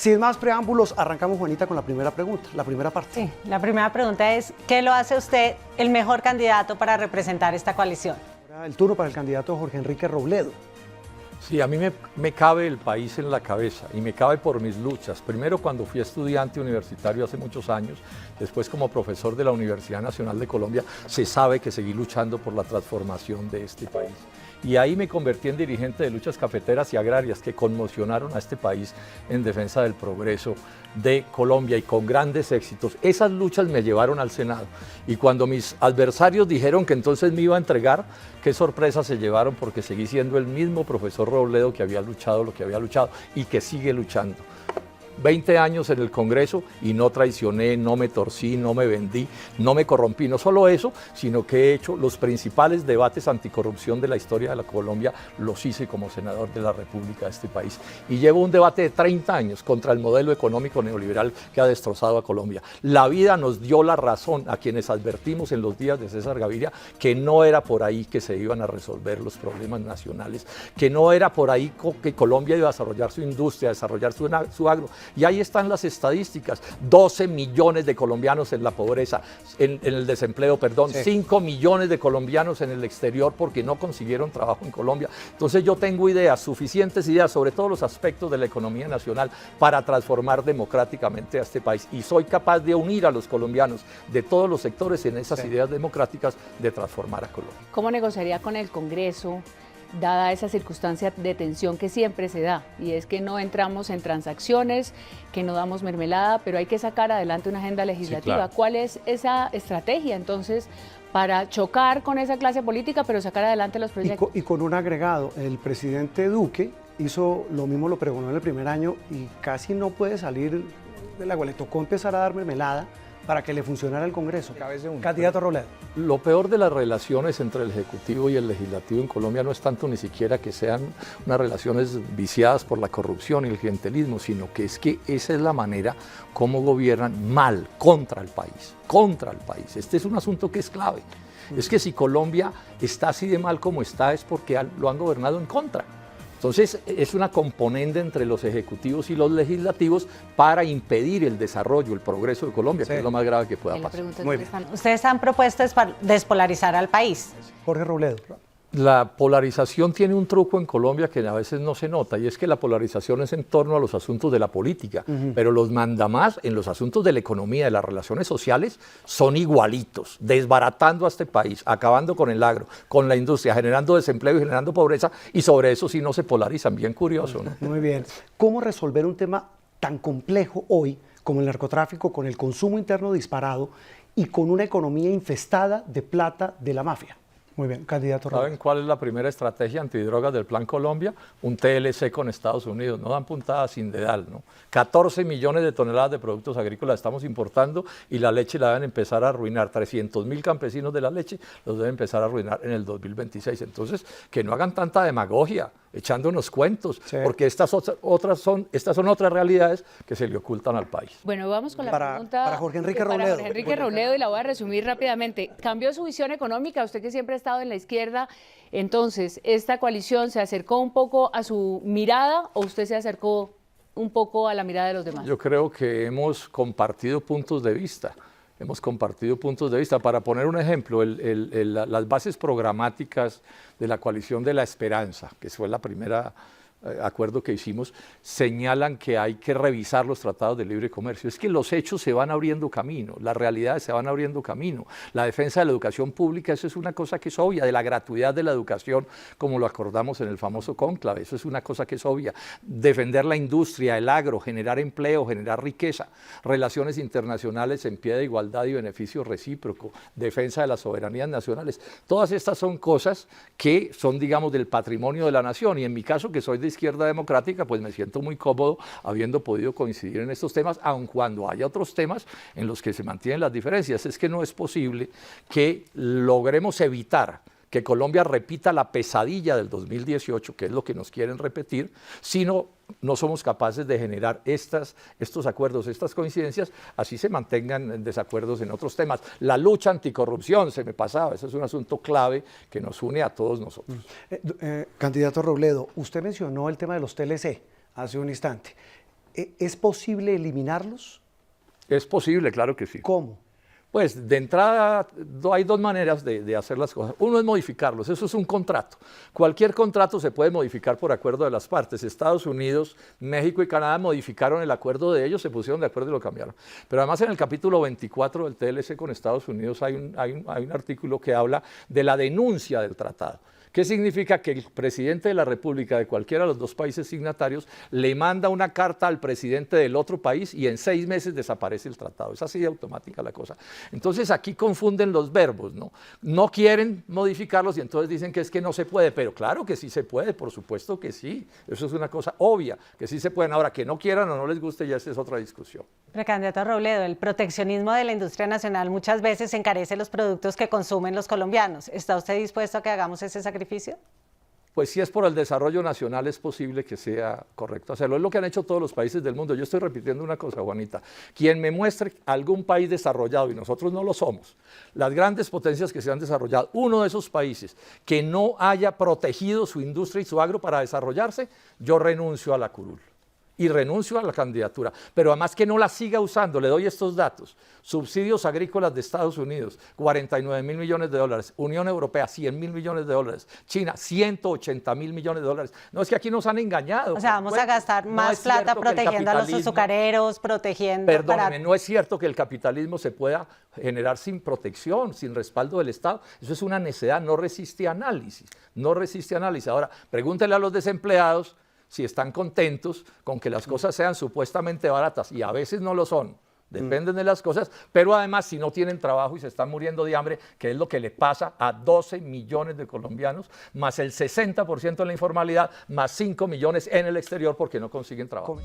Sin más preámbulos, arrancamos, Juanita, con la primera pregunta, la primera parte. Sí, la primera pregunta es, ¿qué lo hace usted el mejor candidato para representar esta coalición? Ahora el turno para el candidato Jorge Enrique Robledo. Sí, a mí me cabe el país en la cabeza y me cabe por mis luchas. Primero cuando fui estudiante universitario hace muchos años, después como profesor de la Universidad Nacional de Colombia, se sabe que seguí luchando por la transformación de este país. Y ahí me convertí en dirigente de luchas cafeteras y agrarias que conmocionaron a este país en defensa del progreso de Colombia y con grandes éxitos. Esas luchas me llevaron al Senado y cuando mis adversarios dijeron que entonces me iba a entregar, qué sorpresa se llevaron porque seguí siendo el mismo profesor Robledo que había luchado lo que había luchado y que sigue luchando. 20 años en el Congreso y no traicioné, no me torcí, no me vendí, no me corrompí. No solo eso, sino que he hecho los principales debates anticorrupción de la historia de la Colombia, los hice como senador de la República de este país. Y llevo un debate de 30 años contra el modelo económico neoliberal que ha destrozado a Colombia. La vida nos dio la razón a quienes advertimos en los días de César Gaviria que no era por ahí que se iban a resolver los problemas nacionales, que no era por ahí que Colombia iba a desarrollar su industria, a desarrollar su agro. Y ahí están las estadísticas, 12 millones de colombianos en la pobreza, en el desempleo, perdón, sí. 5 millones de colombianos en el exterior porque no consiguieron trabajo en Colombia. Entonces yo tengo ideas, suficientes ideas sobre todos los aspectos de la economía nacional para transformar democráticamente a este país. Y soy capaz de unir a los colombianos de todos los sectores en esas ideas democráticas de transformar a Colombia. ¿Cómo negociaría con el Congreso? Dada esa circunstancia de tensión que siempre se da, y es que no entramos en transacciones, que no damos mermelada, pero hay que sacar adelante una agenda legislativa. Sí, claro. ¿Cuál es esa estrategia entonces para chocar con esa clase política, pero sacar adelante los proyectos? Y con un agregado, el presidente Duque hizo lo mismo, lo pregonó en el primer año y casi no puede salir del agua, le tocó empezar a dar mermelada para que le funcionara el Congreso. Candidato Robledo. Lo peor de las relaciones entre el Ejecutivo y el Legislativo en Colombia no es tanto ni siquiera que sean unas relaciones viciadas por la corrupción y el clientelismo, sino que es que esa es la manera como gobiernan mal contra el país, contra el país. Este es un asunto que es clave. Es que si Colombia está así de mal como está es porque lo han gobernado en contra. Entonces, es una componente entre los ejecutivos y los legislativos para impedir el desarrollo, el progreso de Colombia, que es lo más grave que pueda pasar. Muy bien. Ustedes han propuesto despolarizar al país. Jorge Robledo. La polarización tiene un truco en Colombia que a veces no se nota, y es que la polarización es en torno a los asuntos de la política, pero los mandamás en los asuntos de la economía, de las relaciones sociales, son igualitos, desbaratando a este país, acabando con el agro, con la industria, generando desempleo y generando pobreza, y sobre eso sí no se polarizan, bien curioso, ¿no? Muy bien. ¿Cómo resolver un tema tan complejo hoy como el narcotráfico, con el consumo interno disparado y con una economía infestada de plata de la mafia? Muy bien, candidato Robledo. ¿Saben cuál es la primera estrategia antidrogas del Plan Colombia? Un TLC con Estados Unidos, no dan puntadas sin dedal, ¿no? 14 millones de toneladas de productos agrícolas estamos importando y la leche la deben empezar a arruinar. 300.000 campesinos de la leche los deben empezar a arruinar en el 2026. Entonces, que no hagan tanta demagogia, echándonos cuentos, sí, porque estas son otras realidades que se le ocultan al país. Bueno, vamos con la pregunta para Jorge Enrique Robledo. Para Jorge Enrique Robledo, y la voy a resumir rápidamente. ¿Cambió su visión económica? Usted que siempre ha estado en la izquierda, entonces, ¿esta coalición se acercó un poco a su mirada o usted se acercó un poco a la mirada de los demás? Yo creo que hemos compartido puntos de vista. Hemos compartido puntos de vista. Para poner un ejemplo, las bases programáticas de la coalición de la esperanza, que fue la primera acuerdo que hicimos, señalan que hay que revisar los tratados de libre comercio. Es que los hechos se van abriendo camino, las realidades se van abriendo camino. La defensa de la educación pública, eso es una cosa que es obvia, de la gratuidad de la educación, como lo acordamos en el famoso cónclave, eso es una cosa que es obvia. Defender la industria, el agro, generar empleo, generar riqueza, relaciones internacionales en pie de igualdad y beneficio recíproco, defensa de las soberanías nacionales. Todas estas son cosas que son, digamos, del patrimonio de la nación, y en mi caso, que soy de izquierda democrática, pues me siento muy cómodo habiendo podido coincidir en estos temas, aun cuando haya otros temas en los que se mantienen las diferencias. Es que no es posible que logremos evitar que Colombia repita la pesadilla del 2018, que es lo que nos quieren repetir, si no somos capaces de generar estos acuerdos, estas coincidencias, así se mantengan desacuerdos en otros temas. La lucha anticorrupción, se me pasaba, eso es un asunto clave que nos une a todos nosotros. Candidato Robledo, usted mencionó el tema de los TLC hace un instante. ¿Es posible eliminarlos? Es posible, claro que sí. ¿Cómo? Pues de entrada hay dos maneras de hacer las cosas. Uno es modificarlos, eso es un contrato. Cualquier contrato se puede modificar por acuerdo de las partes. Estados Unidos, México y Canadá modificaron el acuerdo de ellos, se pusieron de acuerdo y lo cambiaron. Pero además en el capítulo 24 del TLC con Estados Unidos hay un artículo que habla de la denuncia del tratado. ¿Qué significa? Que el presidente de la República de cualquiera de los dos países signatarios le manda una carta al presidente del otro país y en 6 meses desaparece el tratado. Es así de automática la cosa. Entonces aquí confunden los verbos, ¿no? No quieren modificarlos y entonces dicen que es que no se puede, pero claro que sí se puede, por supuesto que sí. Eso es una cosa obvia, que sí se pueden. Ahora, que no quieran o no les guste, ya esa es otra discusión. Precandidato Robledo, el proteccionismo de la industria nacional muchas veces encarece los productos que consumen los colombianos. ¿Está usted dispuesto a que hagamos ese sacrificio? Pues si es por el desarrollo nacional es posible que sea correcto hacerlo. Es lo que han hecho todos los países del mundo. Yo estoy repitiendo una cosa, Juanita. Quien me muestre algún país desarrollado, y nosotros no lo somos, las grandes potencias que se han desarrollado, uno de esos países que no haya protegido su industria y su agro para desarrollarse, yo renuncio a la curul. Y renuncio a la candidatura, pero además que no la siga usando. Le doy estos datos: subsidios agrícolas de Estados Unidos, 49.000 millones de dólares, Unión Europea, 100.000 millones de dólares, China, 180.000 millones de dólares. No, es que aquí nos han engañado. O sea, vamos a gastar más plata protegiendo a los azucareros, protegiendo... Perdóneme, no es cierto que el capitalismo se pueda generar sin protección, sin respaldo del Estado. Eso es una necedad, no resiste análisis, no resiste análisis. Ahora, pregúntele a los desempleados si están contentos con que las cosas sean supuestamente baratas, y a veces no lo son, dependen de las cosas, pero además si no tienen trabajo y se están muriendo de hambre, que es lo que le pasa a 12 millones de colombianos, más el 60% en la informalidad, más 5 millones en el exterior porque no consiguen trabajo.